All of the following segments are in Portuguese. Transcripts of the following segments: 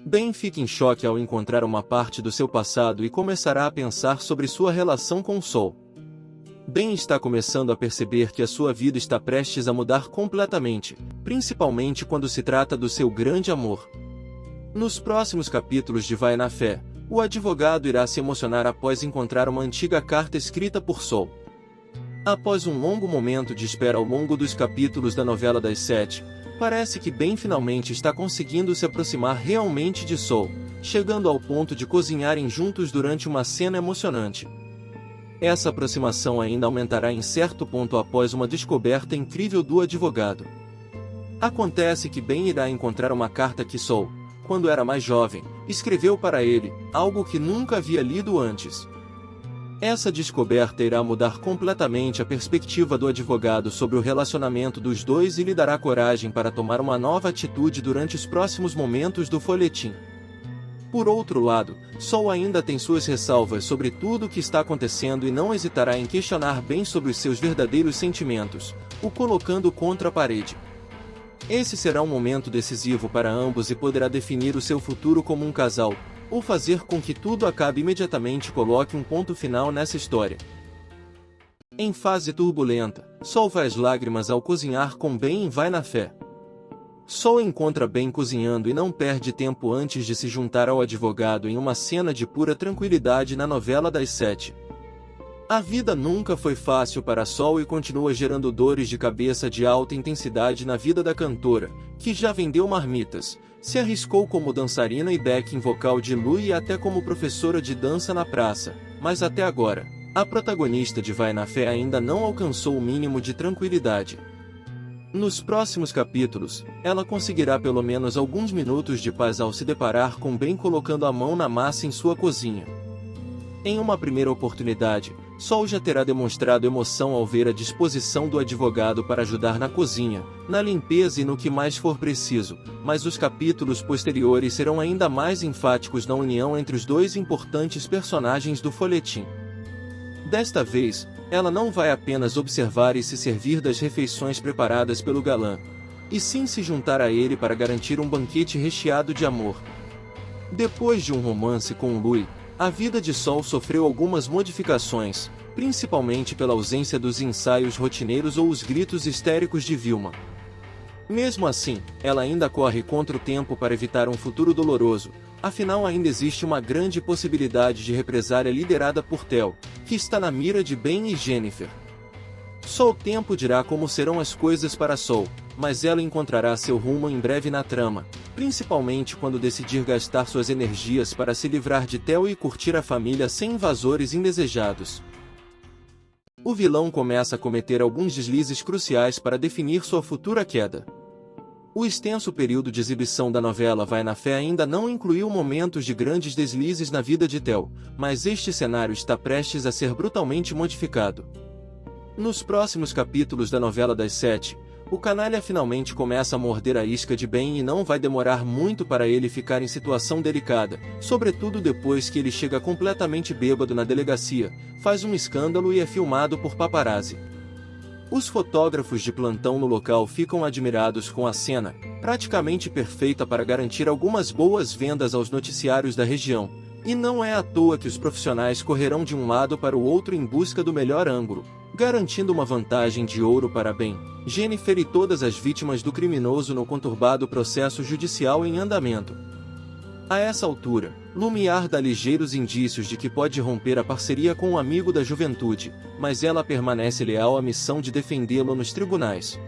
Ben fica em choque ao encontrar uma parte do seu passado e começará a pensar sobre sua relação com Sol. Ben está começando a perceber que a sua vida está prestes a mudar completamente, principalmente quando se trata do seu grande amor. Nos próximos capítulos de Vai na Fé, o advogado irá se emocionar após encontrar uma antiga carta escrita por Sol. Após um longo momento de espera ao longo dos capítulos da novela das 7, parece que Ben finalmente está conseguindo se aproximar realmente de Sol, chegando ao ponto de cozinharem juntos durante uma cena emocionante. Essa aproximação ainda aumentará em certo ponto após uma descoberta incrível do advogado. Acontece que Ben irá encontrar uma carta que Sol, quando era mais jovem, escreveu para ele, algo que nunca havia lido antes. Essa descoberta irá mudar completamente a perspectiva do advogado sobre o relacionamento dos dois e lhe dará coragem para tomar uma nova atitude durante os próximos momentos do folhetim. Por outro lado, Sol ainda tem suas ressalvas sobre tudo o que está acontecendo e não hesitará em questionar Ben sobre os seus verdadeiros sentimentos, o colocando contra a parede. Esse será um momento decisivo para ambos e poderá definir o seu futuro como um casal, ou fazer com que tudo acabe imediatamente e coloque um ponto final nessa história. Em fase turbulenta, Sol faz lágrimas ao cozinhar com Ben e Vai na Fé. Sol encontra Ben cozinhando e não perde tempo antes de se juntar ao advogado em uma cena de pura tranquilidade na novela das 7. A vida nunca foi fácil para Sol e continua gerando dores de cabeça de alta intensidade na vida da cantora, que já vendeu marmitas, se arriscou como dançarina e backing vocal de Lu e até como professora de dança na praça, mas até agora, a protagonista de Vai na Fé ainda não alcançou o mínimo de tranquilidade. Nos próximos capítulos, ela conseguirá pelo menos alguns minutos de paz ao se deparar com Ben colocando a mão na massa em sua cozinha. Em uma primeira oportunidade, Sol já terá demonstrado emoção ao ver a disposição do advogado para ajudar na cozinha, na limpeza e no que mais for preciso, mas os capítulos posteriores serão ainda mais enfáticos na união entre os dois importantes personagens do folhetim. Desta vez, ela não vai apenas observar e se servir das refeições preparadas pelo galã, e sim se juntar a ele para garantir um banquete recheado de amor. Depois de um romance com Lui, a vida de Sol sofreu algumas modificações, principalmente pela ausência dos ensaios rotineiros ou os gritos histéricos de Vilma. Mesmo assim, ela ainda corre contra o tempo para evitar um futuro doloroso, afinal ainda existe uma grande possibilidade de represália liderada por Theo, que está na mira de Ben e Jennifer. Só o tempo dirá como serão as coisas para Sol, mas ela encontrará seu rumo em breve na trama, principalmente quando decidir gastar suas energias para se livrar de Theo e curtir a família sem invasores indesejados. O vilão começa a cometer alguns deslizes cruciais para definir sua futura queda. O extenso período de exibição da novela Vai na Fé ainda não incluiu momentos de grandes deslizes na vida de Theo, mas este cenário está prestes a ser brutalmente modificado. Nos próximos capítulos da novela das 7, o canalha finalmente começa a morder a isca de Ben e não vai demorar muito para ele ficar em situação delicada, sobretudo depois que ele chega completamente bêbado na delegacia, faz um escândalo e é filmado por paparazzi. Os fotógrafos de plantão no local ficam admirados com a cena, praticamente perfeita para garantir algumas boas vendas aos noticiários da região, e não é à toa que os profissionais correrão de um lado para o outro em busca do melhor ângulo, garantindo uma vantagem de ouro para Ben, Jennifer e todas as vítimas do criminoso no conturbado processo judicial em andamento. A essa altura, Lumiar dá ligeiros indícios de que pode romper a parceria com um amigo da juventude, mas ela permanece leal à missão de defendê-lo nos tribunais.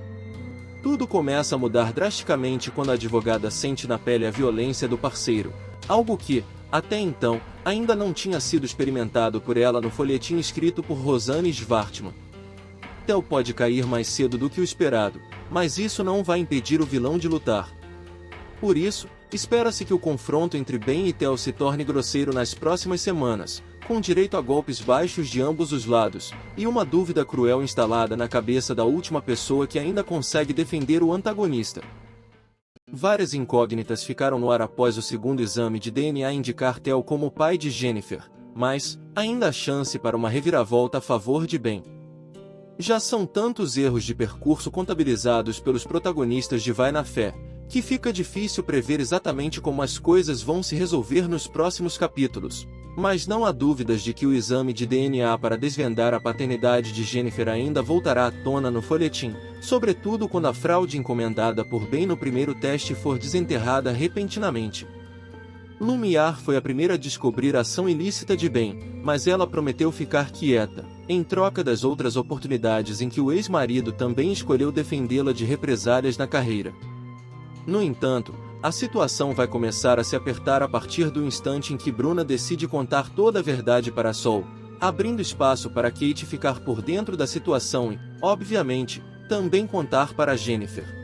Tudo começa a mudar drasticamente quando a advogada sente na pele a violência do parceiro, algo que, até então, ainda não tinha sido experimentado por ela no folhetim escrito por Rosanne Schwartzman. Theo pode cair mais cedo do que o esperado, mas isso não vai impedir o vilão de lutar. Por isso, espera-se que o confronto entre Ben e Theo se torne grosseiro nas próximas semanas, com direito a golpes baixos de ambos os lados, e uma dúvida cruel instalada na cabeça da última pessoa que ainda consegue defender o antagonista. Várias incógnitas ficaram no ar após o segundo exame de DNA indicar Theo como o pai de Jennifer, mas ainda há chance para uma reviravolta a favor de Ben. Já são tantos erros de percurso contabilizados pelos protagonistas de Vai na Fé, que fica difícil prever exatamente como as coisas vão se resolver nos próximos capítulos. Mas não há dúvidas de que o exame de DNA para desvendar a paternidade de Jennifer ainda voltará à tona no folhetim, sobretudo quando a fraude encomendada por Ben no primeiro teste for desenterrada repentinamente. Lumiar foi a primeira a descobrir a ação ilícita de Ben, mas ela prometeu ficar quieta, em troca das outras oportunidades em que o ex-marido também escolheu defendê-la de represálias na carreira. No entanto, a situação vai começar a se apertar a partir do instante em que Bruna decide contar toda a verdade para Sol, abrindo espaço para Kate ficar por dentro da situação e, obviamente, também contar para Jennifer.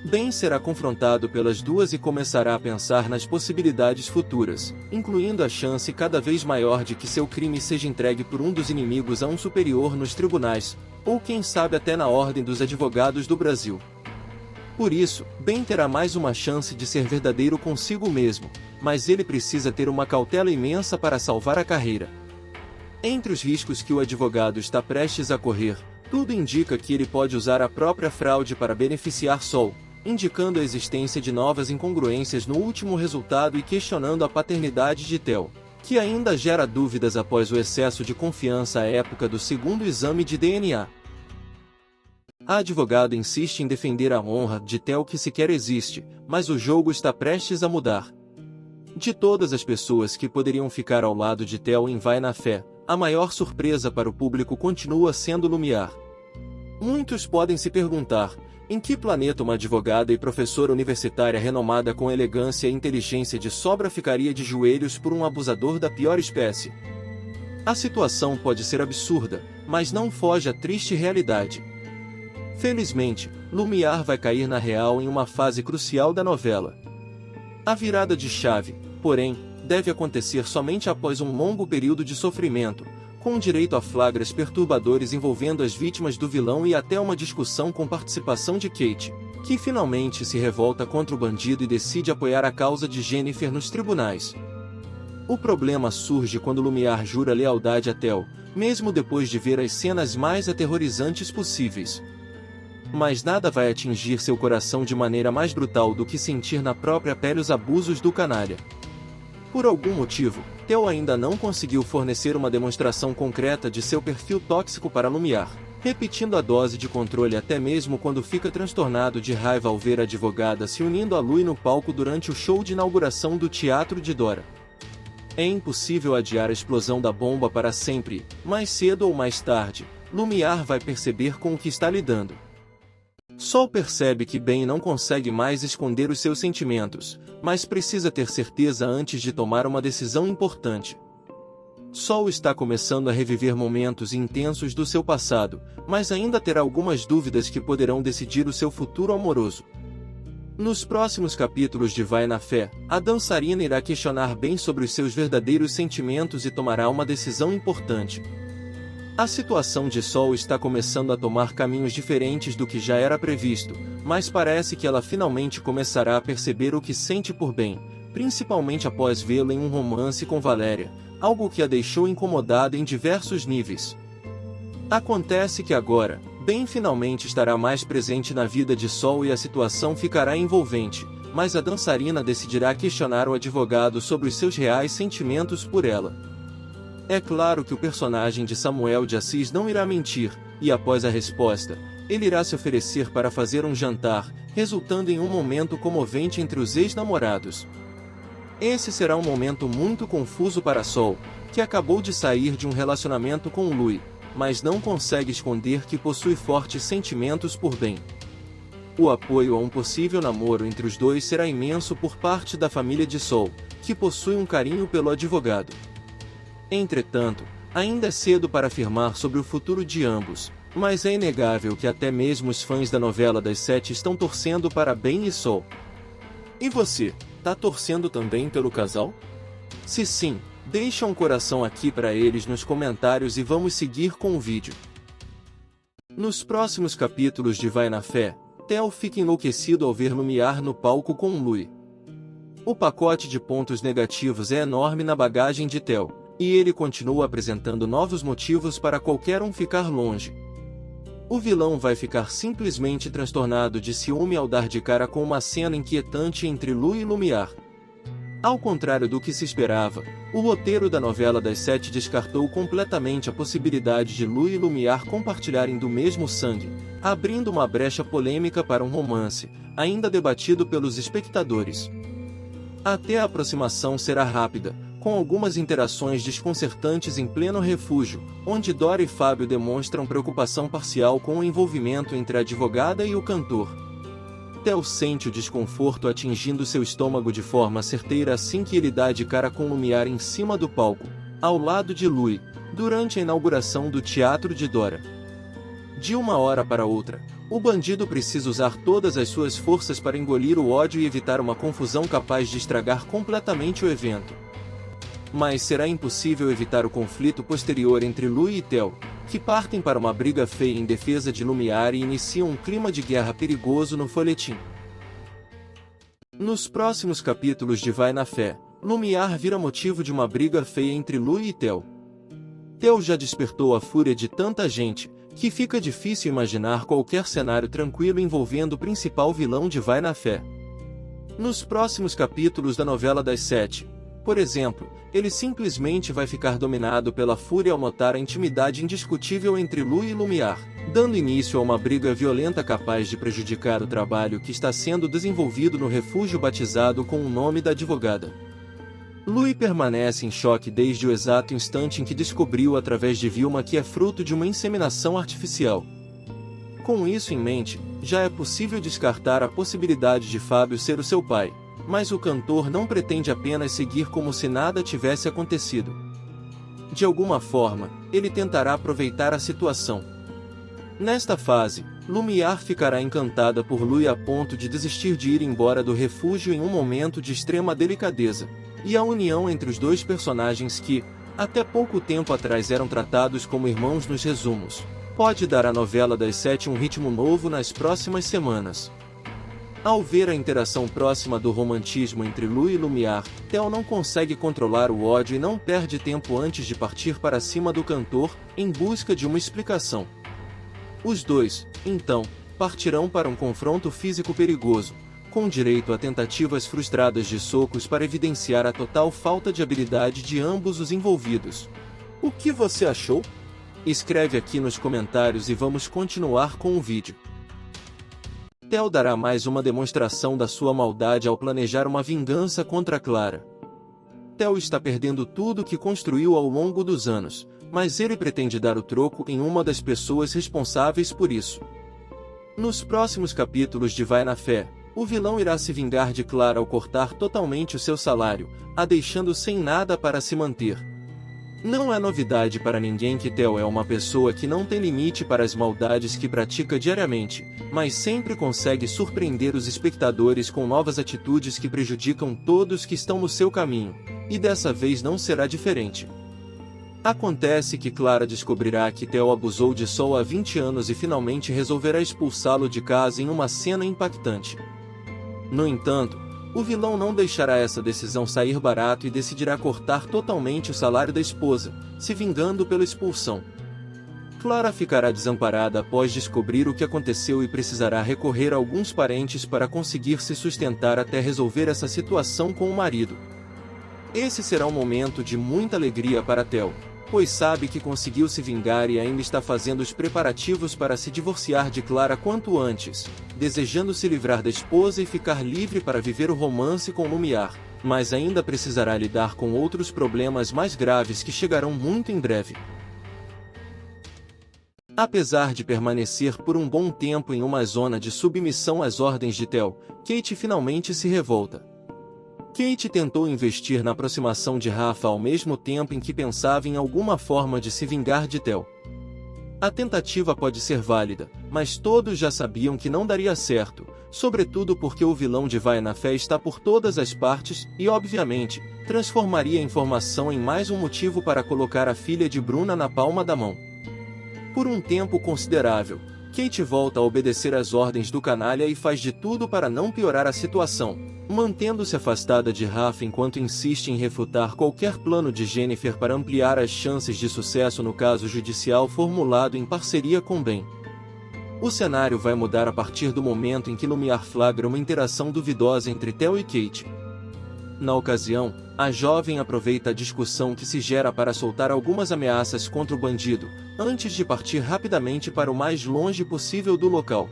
Ben será confrontado pelas duas e começará a pensar nas possibilidades futuras, incluindo a chance cada vez maior de que seu crime seja entregue por um dos inimigos a um superior nos tribunais, ou quem sabe até na Ordem dos Advogados do Brasil. Por isso, Ben terá mais uma chance de ser verdadeiro consigo mesmo, mas ele precisa ter uma cautela imensa para salvar a carreira. Entre os riscos que o advogado está prestes a correr, tudo indica que ele pode usar a própria fraude para beneficiar Sol, indicando a existência de novas incongruências no último resultado e questionando a paternidade de Theo, que ainda gera dúvidas após o excesso de confiança à época do segundo exame de DNA. A advogada insiste em defender a honra de Theo que sequer existe, mas o jogo está prestes a mudar. De todas as pessoas que poderiam ficar ao lado de Theo em Vai na Fé, a maior surpresa para o público continua sendo Lumiar. Muitos podem se perguntar, em que planeta uma advogada e professora universitária renomada com elegância e inteligência de sobra ficaria de joelhos por um abusador da pior espécie? A situação pode ser absurda, mas não foge à triste realidade. Felizmente, Lumiar vai cair na real em uma fase crucial da novela. A virada de chave, porém, deve acontecer somente após um longo período de sofrimento, com direito a flagras perturbadores envolvendo as vítimas do vilão e até uma discussão com participação de Kate, que finalmente se revolta contra o bandido e decide apoiar a causa de Jennifer nos tribunais. O problema surge quando Lumiar jura lealdade a Theo, mesmo depois de ver as cenas mais aterrorizantes possíveis. Mas nada vai atingir seu coração de maneira mais brutal do que sentir na própria pele os abusos do canalha. Por algum motivo, Theo ainda não conseguiu fornecer uma demonstração concreta de seu perfil tóxico para Lumiar, repetindo a dose de controle até mesmo quando fica transtornado de raiva ao ver a advogada se unindo a Lui no palco durante o show de inauguração do Teatro de Dora. É impossível adiar a explosão da bomba para sempre, mais cedo ou mais tarde, Lumiar vai perceber com o que está lidando. Sol percebe que Ben não consegue mais esconder os seus sentimentos, mas precisa ter certeza antes de tomar uma decisão importante. Sol está começando a reviver momentos intensos do seu passado, mas ainda terá algumas dúvidas que poderão decidir o seu futuro amoroso. Nos próximos capítulos de Vai na Fé, a dançarina irá questionar Ben sobre os seus verdadeiros sentimentos e tomará uma decisão importante. A situação de Sol está começando a tomar caminhos diferentes do que já era previsto, mas parece que ela finalmente começará a perceber o que sente por Ben, principalmente após vê-lo em um romance com Valéria, algo que a deixou incomodada em diversos níveis. Acontece que agora, Ben finalmente estará mais presente na vida de Sol e a situação ficará envolvente, mas a dançarina decidirá questionar o advogado sobre os seus reais sentimentos por ela. É claro que o personagem de Samuel de Assis não irá mentir, e após a resposta, ele irá se oferecer para fazer um jantar, resultando em um momento comovente entre os ex-namorados. Esse será um momento muito confuso para Sol, que acabou de sair de um relacionamento com Lui, mas não consegue esconder que possui fortes sentimentos por Ben. O apoio a um possível namoro entre os dois será imenso por parte da família de Sol, que possui um carinho pelo advogado. Entretanto, ainda é cedo para afirmar sobre o futuro de ambos, mas é inegável que até mesmo os fãs da novela das 7 estão torcendo para Ben e Sol. E você, tá torcendo também pelo casal? Se sim, deixa um coração aqui para eles nos comentários e vamos seguir com o vídeo. Nos próximos capítulos de Vai na Fé, Theo fica enlouquecido ao ver Lumiar no palco com Lui. O pacote de pontos negativos é enorme na bagagem de Theo, e ele continua apresentando novos motivos para qualquer um ficar longe. O vilão vai ficar simplesmente transtornado de ciúme ao dar de cara com uma cena inquietante entre Lu e Lumiar. Ao contrário do que se esperava, o roteiro da novela das 7 descartou completamente a possibilidade de Lu e Lumiar compartilharem do mesmo sangue, abrindo uma brecha polêmica para um romance, ainda debatido pelos espectadores. Até a aproximação será rápida, com algumas interações desconcertantes em pleno refúgio, onde Dora e Fábio demonstram preocupação parcial com o envolvimento entre a advogada e o cantor. Theo sente o desconforto atingindo seu estômago de forma certeira assim que ele dá de cara com Lumiar em cima do palco, ao lado de Lui, durante a inauguração do teatro de Dora. De uma hora para outra, o bandido precisa usar todas as suas forças para engolir o ódio e evitar uma confusão capaz de estragar completamente o evento. Mas será impossível evitar o conflito posterior entre Lui e Theo, que partem para uma briga feia em defesa de Lumiar e iniciam um clima de guerra perigoso no folhetim. Nos próximos capítulos de Vai na Fé, Lumiar vira motivo de uma briga feia entre Lui e Theo. Theo já despertou a fúria de tanta gente, que fica difícil imaginar qualquer cenário tranquilo envolvendo o principal vilão de Vai na Fé. Nos próximos capítulos da novela das 7, por exemplo, ele simplesmente vai ficar dominado pela fúria ao notar a intimidade indiscutível entre Lu e Lumiar, dando início a uma briga violenta capaz de prejudicar o trabalho que está sendo desenvolvido no refúgio batizado com o nome da advogada. Lui permanece em choque desde o exato instante em que descobriu através de Vilma que é fruto de uma inseminação artificial. Com isso em mente, já é possível descartar a possibilidade de Fábio ser o seu pai. Mas o cantor não pretende apenas seguir como se nada tivesse acontecido. De alguma forma, ele tentará aproveitar a situação. Nesta fase, Lumiar ficará encantada por Lui a ponto de desistir de ir embora do refúgio em um momento de extrema delicadeza, e a união entre os dois personagens que, até pouco tempo atrás eram tratados como irmãos nos resumos, pode dar à novela das 7 um ritmo novo nas próximas semanas. Ao ver a interação próxima do romantismo entre Lu e Lumiar, Theo não consegue controlar o ódio e não perde tempo antes de partir para cima do cantor, em busca de uma explicação. Os dois, então, partirão para um confronto físico perigoso, com direito a tentativas frustradas de socos para evidenciar a total falta de habilidade de ambos os envolvidos. O que você achou? Escreve aqui nos comentários e vamos continuar com o vídeo. Theo dará mais uma demonstração da sua maldade ao planejar uma vingança contra Clara. Theo está perdendo tudo que construiu ao longo dos anos, mas ele pretende dar o troco em uma das pessoas responsáveis por isso. Nos próximos capítulos de Vai na Fé, o vilão irá se vingar de Clara ao cortar totalmente o seu salário, a deixando sem nada para se manter. Não é novidade para ninguém que Theo é uma pessoa que não tem limite para as maldades que pratica diariamente, mas sempre consegue surpreender os espectadores com novas atitudes que prejudicam todos que estão no seu caminho, e dessa vez não será diferente. Acontece que Clara descobrirá que Theo abusou de Sol há 20 anos e finalmente resolverá expulsá-lo de casa em uma cena impactante. No entanto, o vilão não deixará essa decisão sair barato e decidirá cortar totalmente o salário da esposa, se vingando pela expulsão. Clara ficará desamparada após descobrir o que aconteceu e precisará recorrer a alguns parentes para conseguir se sustentar até resolver essa situação com o marido. Esse será um momento de muita alegria para Theo, pois sabe que conseguiu se vingar e ainda está fazendo os preparativos para se divorciar de Clara quanto antes, desejando se livrar da esposa e ficar livre para viver o romance com Lumiar, mas ainda precisará lidar com outros problemas mais graves que chegarão muito em breve. Apesar de permanecer por um bom tempo em uma zona de submissão às ordens de Theo, Kate finalmente se revolta. Kate tentou investir na aproximação de Rafa ao mesmo tempo em que pensava em alguma forma de se vingar de Theo. A tentativa pode ser válida, mas todos já sabiam que não daria certo, sobretudo porque o vilão de Vai na Fé está por todas as partes e, obviamente, transformaria a informação em mais um motivo para colocar a filha de Bruna na palma da mão. Por um tempo considerável, Kate volta a obedecer às ordens do canalha e faz de tudo para não piorar a situação, mantendo-se afastada de Rafa enquanto insiste em refutar qualquer plano de Jennifer para ampliar as chances de sucesso no caso judicial formulado em parceria com Ben. O cenário vai mudar a partir do momento em que Lumiar flagra uma interação duvidosa entre Theo e Kate. Na ocasião, a jovem aproveita a discussão que se gera para soltar algumas ameaças contra o bandido, antes de partir rapidamente para o mais longe possível do local.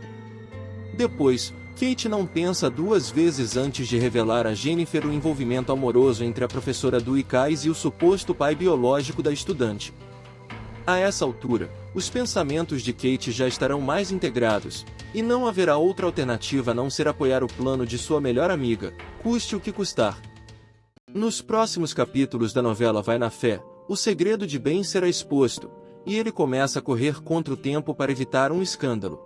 Depois, Kate não pensa duas vezes antes de revelar a Jennifer o envolvimento amoroso entre a professora Dewey Kais e o suposto pai biológico da estudante. A essa altura, os pensamentos de Kate já estarão mais integrados, e não haverá outra alternativa a não ser apoiar o plano de sua melhor amiga, custe o que custar. Nos próximos capítulos da novela Vai na Fé, o segredo de Ben será exposto, e ele começa a correr contra o tempo para evitar um escândalo.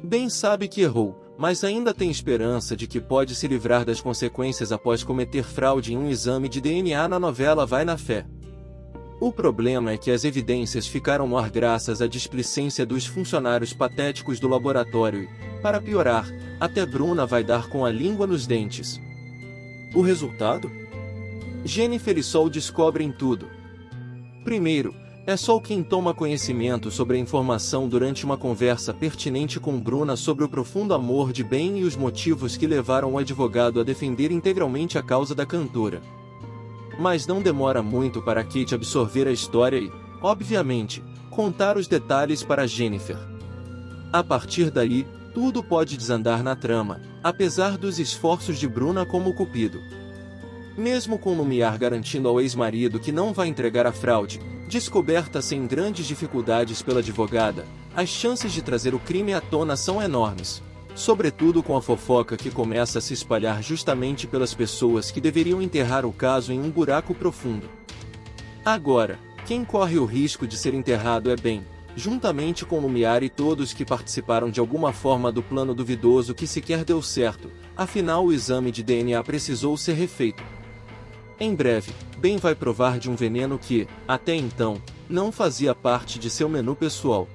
Ben sabe que errou, mas ainda tem esperança de que pode se livrar das consequências após cometer fraude em um exame de DNA na novela Vai na Fé. O problema é que as evidências ficaram no ar graças à displicência dos funcionários patéticos do laboratório e, para piorar, até Bruna vai dar com a língua nos dentes. O resultado? Jennifer e Sol descobrem tudo. Primeiro, é Sol quem toma conhecimento sobre a informação durante uma conversa pertinente com Bruna sobre o profundo amor de Ben e os motivos que levaram o advogado a defender integralmente a causa da cantora. Mas não demora muito para Kate absorver a história e, obviamente, contar os detalhes para Jennifer. A partir daí, tudo pode desandar na trama, apesar dos esforços de Bruna como cupido. Mesmo com Lumiar garantindo ao ex-marido que não vai entregar a fraude, descoberta sem grandes dificuldades pela advogada, as chances de trazer o crime à tona são enormes. Sobretudo com a fofoca que começa a se espalhar justamente pelas pessoas que deveriam enterrar o caso em um buraco profundo. Agora, quem corre o risco de ser enterrado é Ben, juntamente com Lumiar e todos que participaram de alguma forma do plano duvidoso que sequer deu certo, afinal o exame de DNA precisou ser refeito. Em breve, Ben vai provar de um veneno que, até então, não fazia parte de seu menu pessoal.